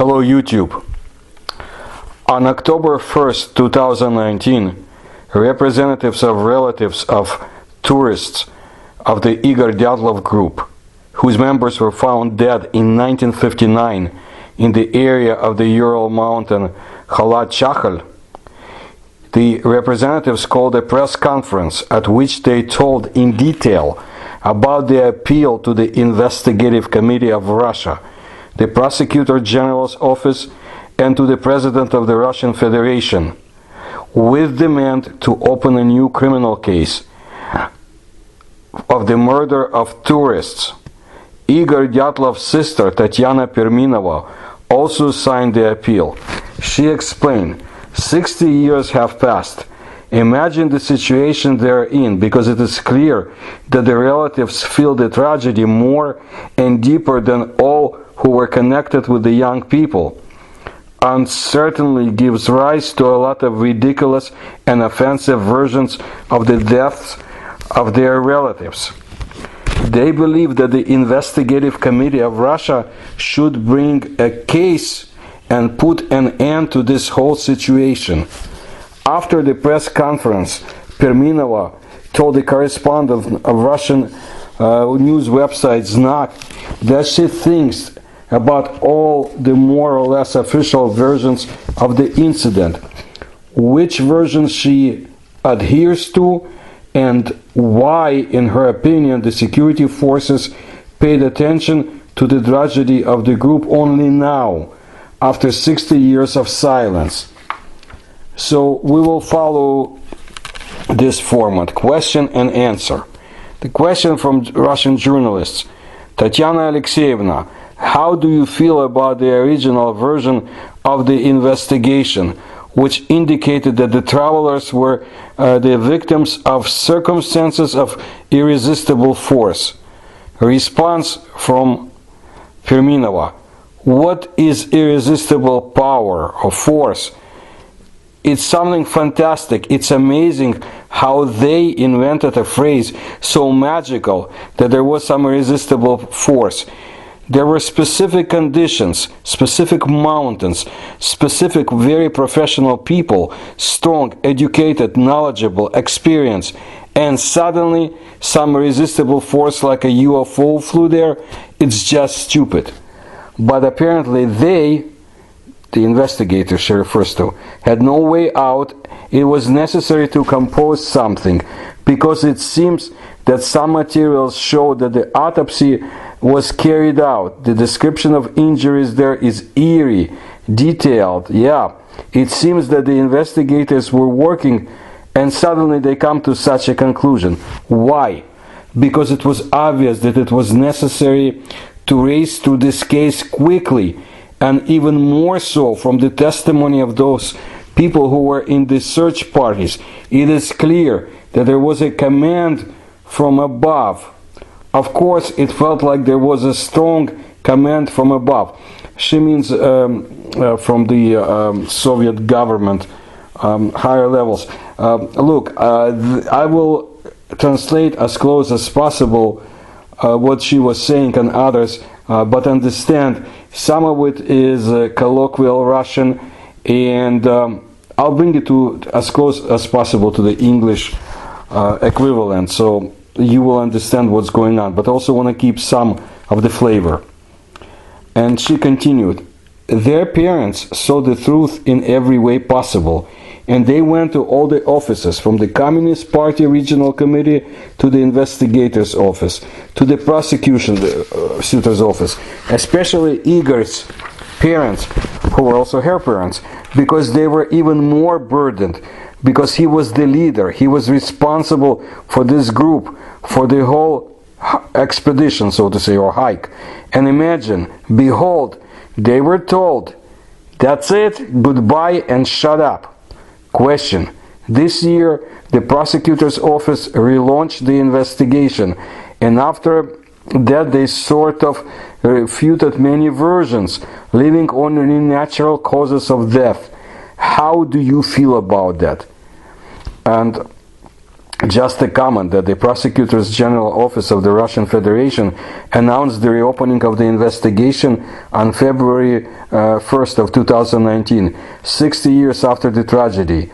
Hello YouTube. On October 1st, 2019, representatives of relatives of tourists of the Dyatlov Group, whose members were found dead in 1959 in the area of the Ural mountain Khalat-Chakhl, the representatives called a press conference at which they told in detail about the appeal to the Investigative Committee of Russia, the Prosecutor General's office, and to the President of the Russian Federation, with demand to open a new criminal case of the murder of tourists. Igor Dyatlov's sister, Tatyana Perminova, also signed the appeal. She explained, 60 years have passed. Imagine the situation they're in, because it is clear that the relatives feel the tragedy more and deeper than all who were connected with the young people, and certainly gives rise to a lot of ridiculous and offensive versions of the deaths of their relatives. They believe that the Investigative Committee of Russia should bring a case and put an end to this whole situation. After the press conference, Perminova told the correspondent of Russian news website Znak that she thinks about all the more or less official versions of the incident, which version she adheres to, and why, in her opinion, the security forces paid attention to the tragedy of the group only now, after 60 years of silence. So we will follow this format, question and answer. The question from Russian journalists: Tatyana Alexeyevna, how do you feel about the original version of the investigation, which indicated that the travelers were the victims of circumstances of irresistible force? Response from Perminova: what is irresistible power or force? It's something fantastic. It's amazing how they invented a phrase so magical that there was some irresistible force. There were specific conditions, specific mountains, specific very professional people, strong, educated, knowledgeable, experienced, and suddenly some irresistible force like a UFO flew there. It's just stupid. But apparently they, the investigator she refers to, had no way out. It was necessary to compose something, because it seems that some materials show that the autopsy was carried out. The description of injuries there is eerie, detailed. Yeah, it seems that the investigators were working and suddenly they come to such a conclusion. Why? Because it was obvious that it was necessary to race through this case quickly, and even more so from the testimony of those people who were in the search parties. It is clear that there was a command from above. Of course, it felt like there was a strong command from above. She means from the Soviet government, higher levels. Look, I will translate as close as possible what she was saying and others, but understand some of it is colloquial Russian, and I'll bring it to as close as possible to the English equivalent, so you will understand what's going on, but also want to keep some of the flavor. And she continued, their parents saw the truth in every way possible, and they went to all the offices, from the Communist Party Regional Committee to the investigator's office, to the prosecutor's office, especially Igor's parents, who were also her parents, because they were even more burdened, because he was the leader, he was responsible for this group, for the whole expedition, so to say, or hike. And imagine, behold, they were told, that's it, goodbye and shut up. Question: this year the prosecutor's office relaunched the investigation, and after that they sort of refuted many versions, leaving only natural causes of death. How do you feel about that? And Just a comment that the Prosecutor's General Office of the Russian Federation announced the reopening of the investigation on February 1st of 2019, 60 years after the tragedy.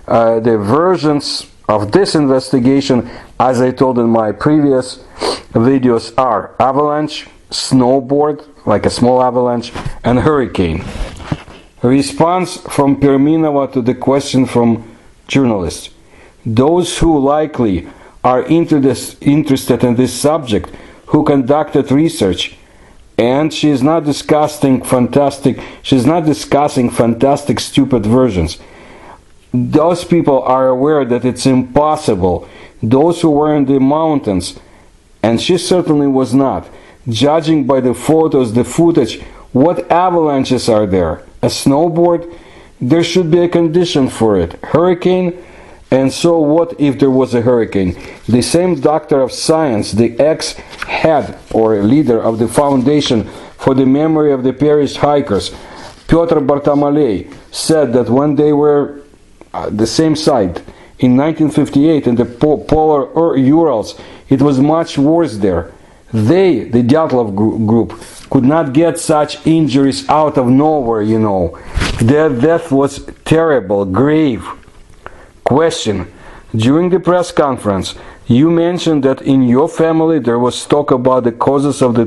The versions of this investigation, as I told in my previous videos, are avalanche, snowboard, like a small avalanche, and hurricane. Response from Perminova to the question from journalists. Those who likely are interested in this subject, who conducted research, and she's not discussing fantastic stupid versions. Those people are aware that it's impossible. Those who were in the mountains, and she certainly was not, judging by the photos, the footage, what avalanches are there? A snowboard? There should be a condition for it. Hurricane? And so what if there was a hurricane? The same doctor of science, the ex-head or leader of the Foundation for the Memory of the Perished Hikers, Pyotr Bartolomei, said that when they were at the same site in 1958 in the polar Urals, it was much worse there. They, the Dyatlov Group, could not get such injuries out of nowhere, you know. Their death was terrible, grave. Question. During the press conference, you mentioned that in your family there was talk about the causes of the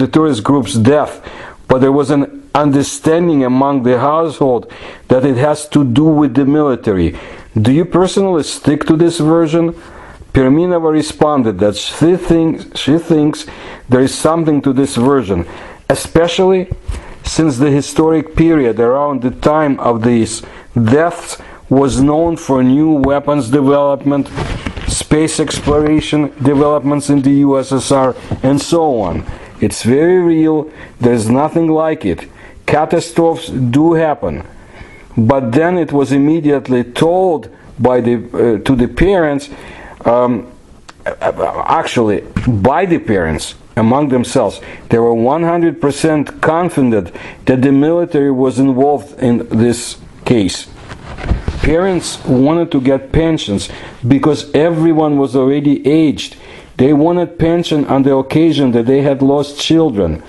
tourist group's death, but there was an understanding among the household that it has to do with the military. Do you personally stick to this version? Perminova responded that she thinks there is something to this version, especially since the historic period around the time of these deaths was known for new weapons development, space exploration developments in the USSR, and so on. It's very real. There's nothing like it. Catastrophes do happen. But then it was immediately told by to the parents, actually by the parents among themselves. They were 100% confident that the military was involved in this case. Parents wanted to get pensions because everyone was already aged. They wanted pension on the occasion that they had lost children.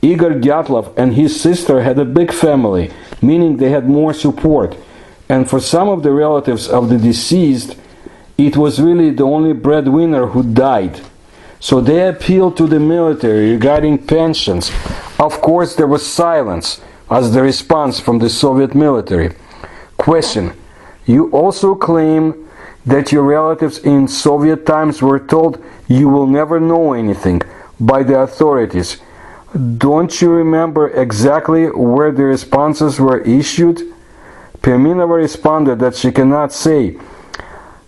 Igor Dyatlov and his sister had a big family, meaning they had more support. And for some of the relatives of the deceased, it was really the only breadwinner who died. So they appealed to the military regarding pensions. Of course, there was silence as the response from the Soviet military. Question. You also claim that your relatives in Soviet times were told you will never know anything by the authorities. Don't you remember exactly where the responses were issued? Perminova responded that she cannot say.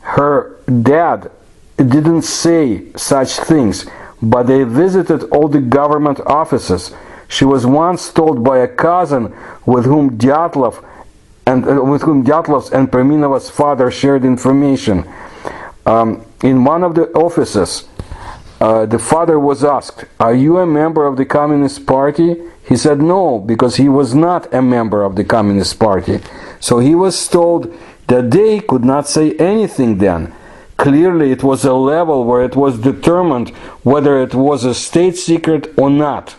Her dad didn't say such things, but they visited all the government offices. She was once told by a cousin with whom Dyatlov Dyatlov's and Perminova's father shared information. In one of the offices, the father was asked, "Are you a member of the Communist Party?" He said no, because he was not a member of the Communist Party. So he was told that they could not say anything then. Clearly it was a level where it was determined whether it was a state secret or not,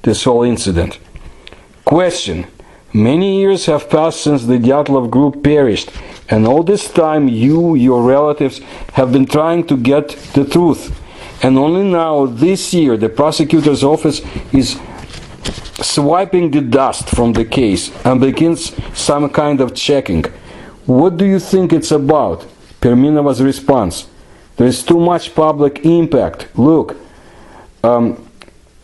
this whole incident. Question. Many years have passed since the Dyatlov Group perished, and all this time you, your relatives, have been trying to get the truth. And only now, this year, the prosecutor's office is swiping the dust from the case and begins some kind of checking. What do you think it's about? Perminova's response. There is too much public impact. Look,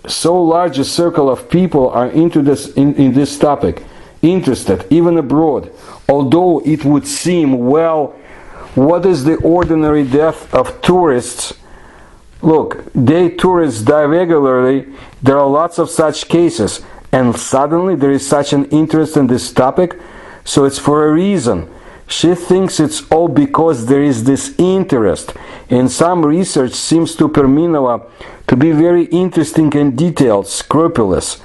so large a circle of people are into this in this topic, interested, even abroad. Although it would seem, well, what is the ordinary death of tourists? Look, tourists die regularly. There are lots of such cases, and suddenly there is such an interest in this topic, so it's for a reason. She thinks it's all because there is this interest, and some research seems to Perminova to be very interesting and detailed, scrupulous.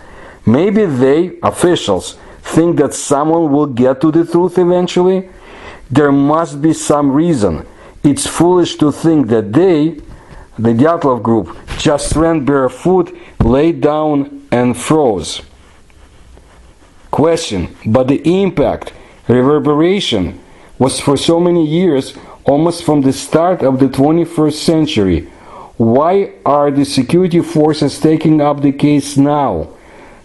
Maybe they, officials, think that someone will get to the truth eventually. There must be some reason. It's foolish to think that they, the Dyatlov Group, just ran barefoot, laid down and froze. Question: but the impact, reverberation, was for so many years, almost from the start of the 21st century. Why are the security forces taking up the case now?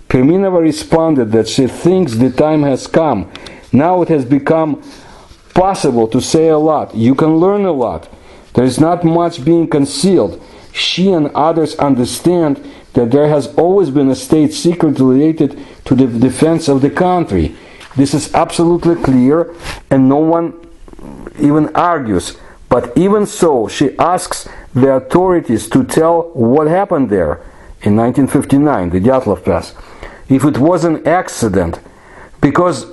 Perminova responded that she thinks the time has come. Now it has become possible to say a lot. You can learn a lot. There is not much being concealed. She and others understand that there has always been a state secret related to the defense of the country. This is absolutely clear, and no one even argues. But even so, she asks the authorities to tell what happened there in 1959, the Dyatlov Pass, if it was an accident, because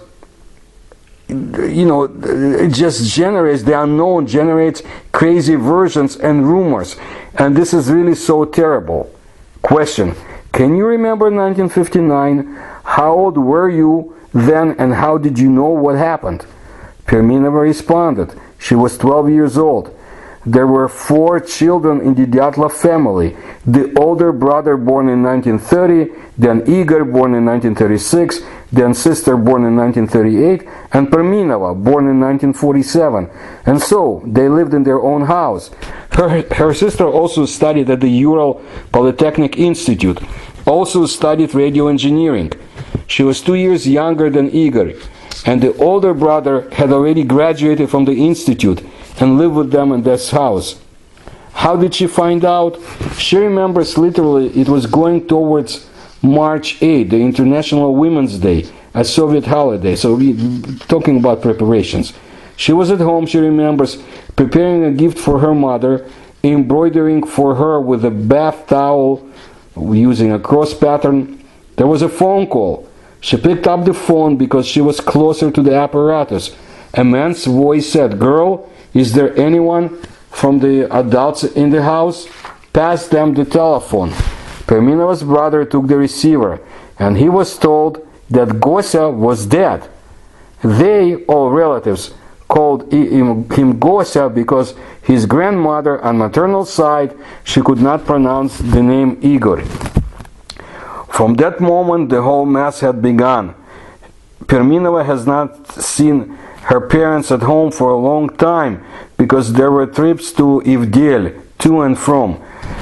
it just generates, the unknown generates crazy versions and rumors, and this is really so terrible. Question: can you remember 1959? How old were you then, and how did you know what happened? Perminova responded, she was 12 years old. There were 4 children in the Dyatlov family. The older brother born in 1930, then Igor born in 1936, then sister born in 1938, and Perminova born in 1947. And so, they lived in their own house. Her sister also studied at the Ural Polytechnic Institute, also studied radio engineering. She was 2 years younger than Igor, and the older brother had already graduated from the institute and lived with them in this house. How did she find out? She remembers literally it was going towards March 8, the International Women's Day, a Soviet holiday. So we're talking about preparations. She was at home, she remembers, preparing a gift for her mother, embroidering for her with a bath towel using a cross pattern. There was a phone call. She picked up the phone because she was closer to the apparatus. A man's voice said, "Girl, is there anyone from the adults in the house? Pass them the telephone." Perminova's brother took the receiver, and he was told that Gosia was dead. They, all relatives, called him Gosia because his grandmother on maternal side, she could not pronounce the name Igor. From that moment, the whole mess had begun. Perminova has not seen her parents at home for a long time because there were trips to Ivdel, to and from.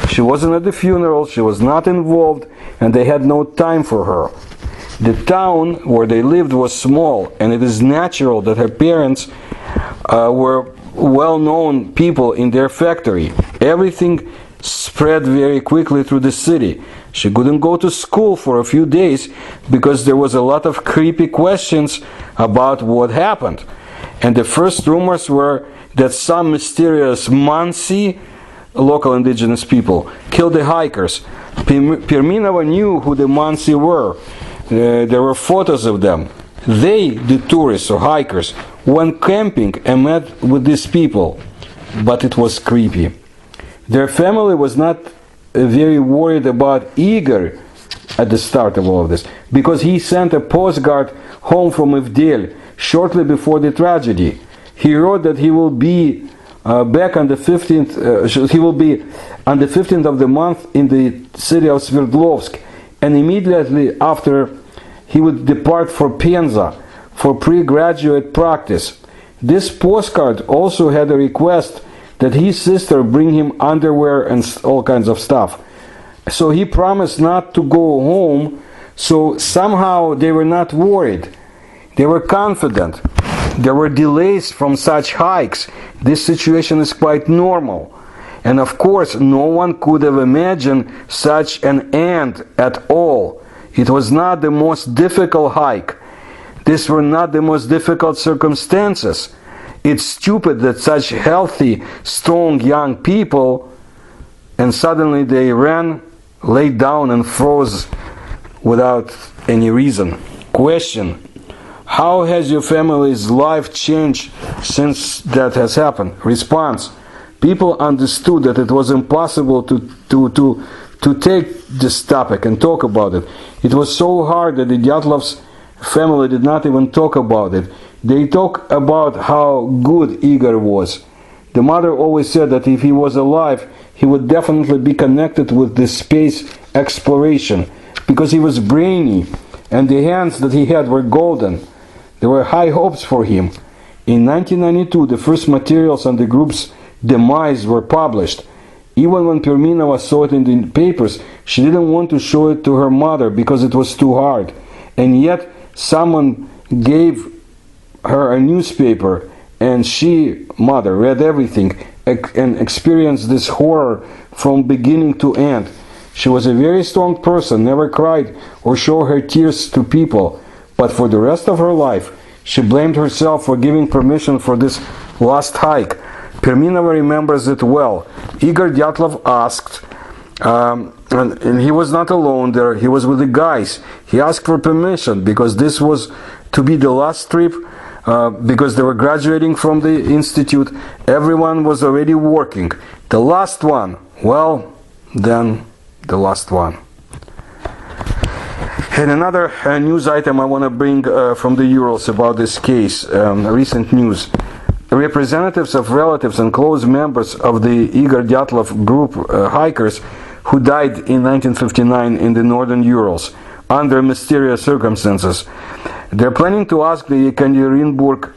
She wasn't at the funeral, she was not involved, and they had no time for her. The town where they lived was small, and it is natural that her parents were well-known people in their factory. Everything spread very quickly through the city. She couldn't go to school for a few days because there was a lot of creepy questions about what happened. And the first rumors were that some mysterious Mansi, local indigenous people, killed the hikers. Perminova knew who the Mansi were. There were photos of them. They, the tourists or hikers, went camping and met with these people. But it was creepy. Their family was not very worried about Igor at the start of all of this, because he sent a postcard home from Ivdel shortly before the tragedy. He wrote that he will be back on the 15th. He will be on the 15th of the month in the city of Sverdlovsk, and immediately after he would depart for Penza for pre-graduate practice. This postcard also had a request that his sister bring him underwear and all kinds of stuff. So he promised not to go home, so somehow they were not worried. They were confident. There were delays from such hikes. This situation is quite normal. And of course, no one could have imagined such an end at all. It was not the most difficult hike. These were not the most difficult circumstances. It's stupid that such healthy, strong young people, and suddenly they ran, laid down and froze without any reason. Question: how has your family's life changed since that has happened? Response: people understood that it was impossible to take this topic and talk about it. It was so hard that the Dyatlov's family did not even talk about it. They talk about how good Igor was. The mother always said that if he was alive, he would definitely be connected with the space exploration because he was brainy and the hands that he had were golden. There were high hopes for him. In 1992, the first materials on the group's demise were published. Even when Perminova saw it in the papers, she didn't want to show it to her mother because it was too hard. And yet, someone gave her a newspaper, and she, mother, read everything and experienced this horror from beginning to end. She was a very strong person, never cried or showed her tears to people, but for the rest of her life, she blamed herself for giving permission for this last hike. Perminova remembers it well. Igor Dyatlov asked, and he was not alone there, he was with the guys. He asked for permission because this was to be the last trip, because they were graduating from the institute. Everyone was already working. The last one, well, then the last one. And another news item I want to bring from the Urals about this case, recent news. Representatives of relatives and close members of the Igor Dyatlov Group hikers who died in 1959 in the northern Urals under mysterious circumstances. They're planning to ask the Yekaterinburg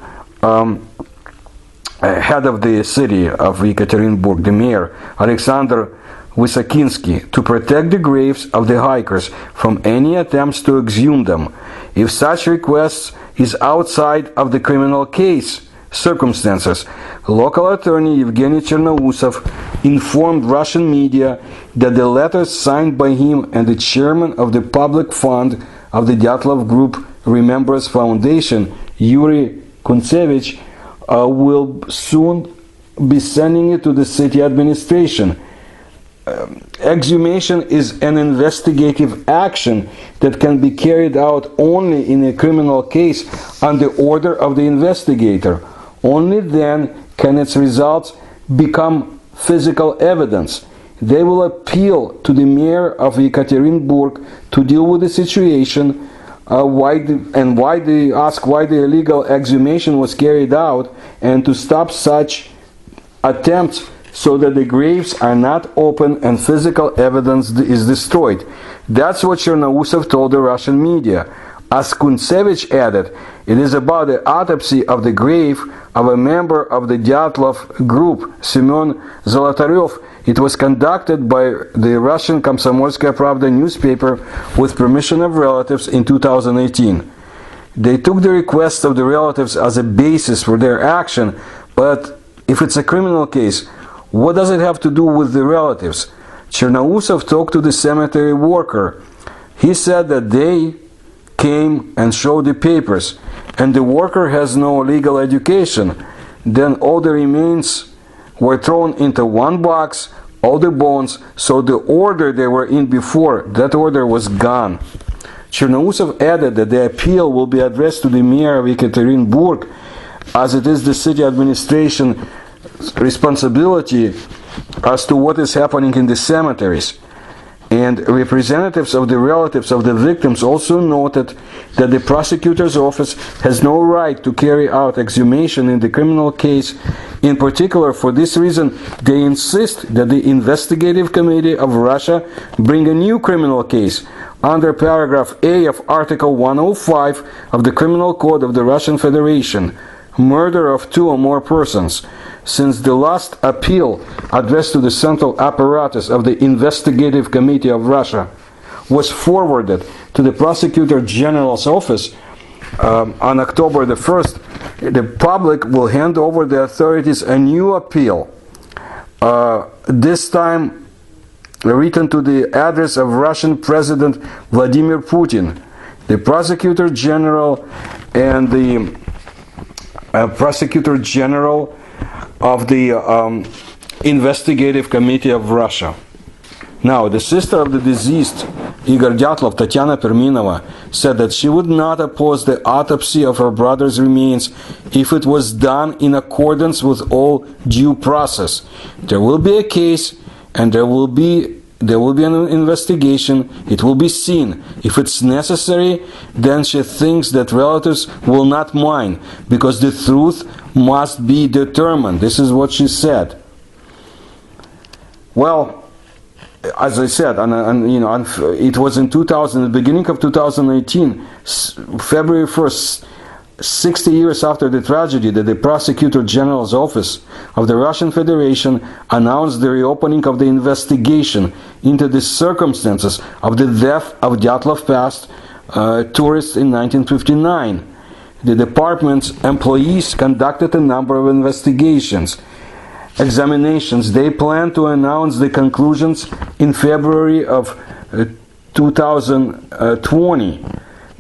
head of the city of Yekaterinburg, the mayor, Alexander Wysokinsky, to protect the graves of the hikers from any attempts to exhume them, if such request is outside of the criminal case circumstances. Local attorney Evgeny Chernousov informed Russian media that the letters signed by him and the chairman of the public fund of the Dyatlov Group Remembrance Foundation, Yuri Kuntsevich, will soon be sending it to the city administration. Exhumation is an investigative action that can be carried out only in a criminal case on the order of the investigator. Only then can its results become physical evidence. They will appeal to the mayor of Yekaterinburg to deal with the situation, why the illegal exhumation was carried out, and to stop such attempts so that the graves are not open and physical evidence is destroyed. That's what Chernousov told the Russian media. As Kuntsevich added, it is about the autopsy of the grave of a member of the Dyatlov Group, Semyon Zolotaryov. It was conducted by the Russian Komsomolskaya Pravda newspaper with permission of relatives in 2018. They took the requests of the relatives as a basis for their action, but if it's a criminal case, what does it have to do with the relatives? Chernousov talked to the cemetery worker. He said that they came and showed the papers, and the worker has no legal education. Then all the remains were thrown into one box, all the bones, so the order they were in before, that order was gone. Chernousov added that the appeal will be addressed to the mayor of Yekaterinburg, as it is the city administration responsibility as to what is happening in the cemeteries. And representatives of the relatives of the victims also noted that the prosecutor's office has no right to carry out exhumation in the criminal case. In particular, for this reason, they insist that the Investigative Committee of Russia bring a new criminal case under paragraph A of Article 105 of the Criminal Code of the Russian Federation, murder of two or more persons. Since the last appeal addressed to the central apparatus of the Investigative Committee of Russia was forwarded to the Prosecutor General's office on October the 1st, the public will hand over the authorities a new appeal, this time written to the address of Russian President Vladimir Putin. The Prosecutor General and the Prosecutor General of the Investigative Committee of Russia. Now, the sister of the deceased, Igor Dyatlov, Tatiana Perminova, said that she would not oppose the autopsy of her brother's remains if it was done in accordance with all due process. There will be a case, and there will be there will be an investigation. It will be seen. If it's necessary, then she thinks that relatives will not mind, because the truth must be determined. This is what she said. Well, as I said, it was in 2000, the beginning of 2018, February 1st, 60 years after the tragedy, that the Prosecutor General's office of the Russian Federation announced the reopening of the investigation into the circumstances of the death of Dyatlov Pass tourist in 1959. The department's employees conducted a number of examinations. They plan to announce the conclusions in February of 2020.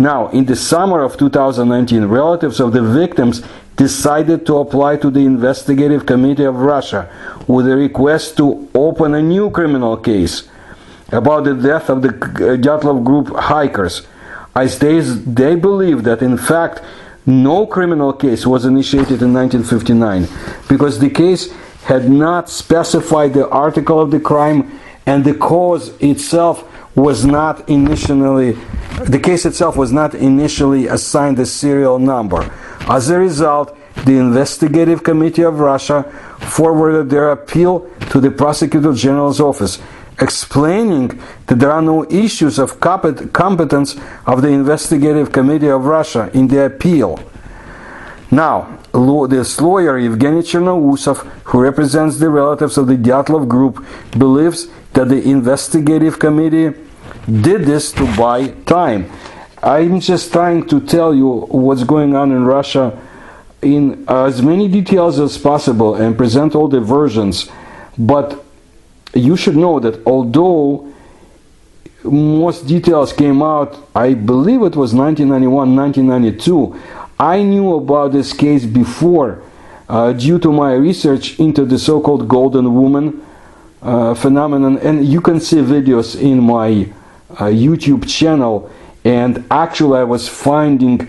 Now, in the summer of 2019, relatives of the victims decided to apply to the Investigative Committee of Russia with a request to open a new criminal case about the death of the Dyatlov Group hikers, as they believe that, in fact, no criminal case was initiated in 1959, because the case had not specified the article of the crime, and the cause itself was not initially, the case itself was not initially assigned a serial number. As a result, the Investigative Committee of Russia forwarded their appeal to the Prosecutor General's office, explaining that there are no issues of competence of the Investigative Committee of Russia in the appeal. Now, this lawyer, Evgeny Chernousov, who represents the relatives of the Dyatlov Group, believes that the Investigative Committee did this to buy time. I'm just trying to tell you what's going on in Russia in as many details as possible and present all the versions, but you should know that although most details came out, I believe it was 1991, 1992, I knew about this case before due to my research into the so-called Golden Woman phenomenon, and you can see videos in my YouTube channel. And actually I was finding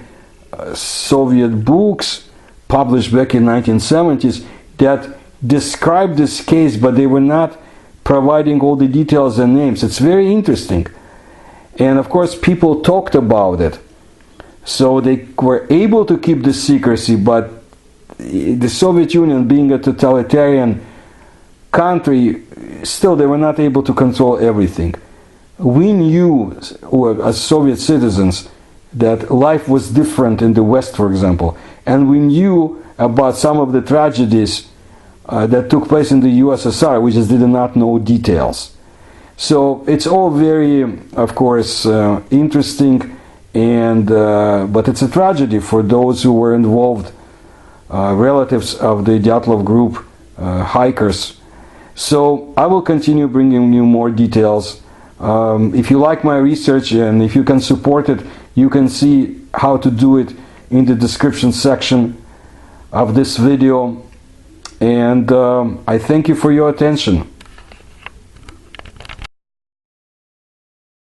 Soviet books published back in 1970s that described this case, but they were not providing all the details and names. It's very interesting. And of course people talked about it, so they were able to keep the secrecy, but the Soviet Union, being a totalitarian country, still they were not able to control everything. We knew as Soviet citizens that life was different in the West, for example, and we knew about some of the tragedies that took place in the USSR. We just did not know details. So it's all very, of course, interesting, and but it's a tragedy for those who were involved, relatives of the Dyatlov Group hikers. So I will continue bringing you more details. If you like my research and if you can support it, you can see how to do it in the description section of this video. And I thank you for your attention.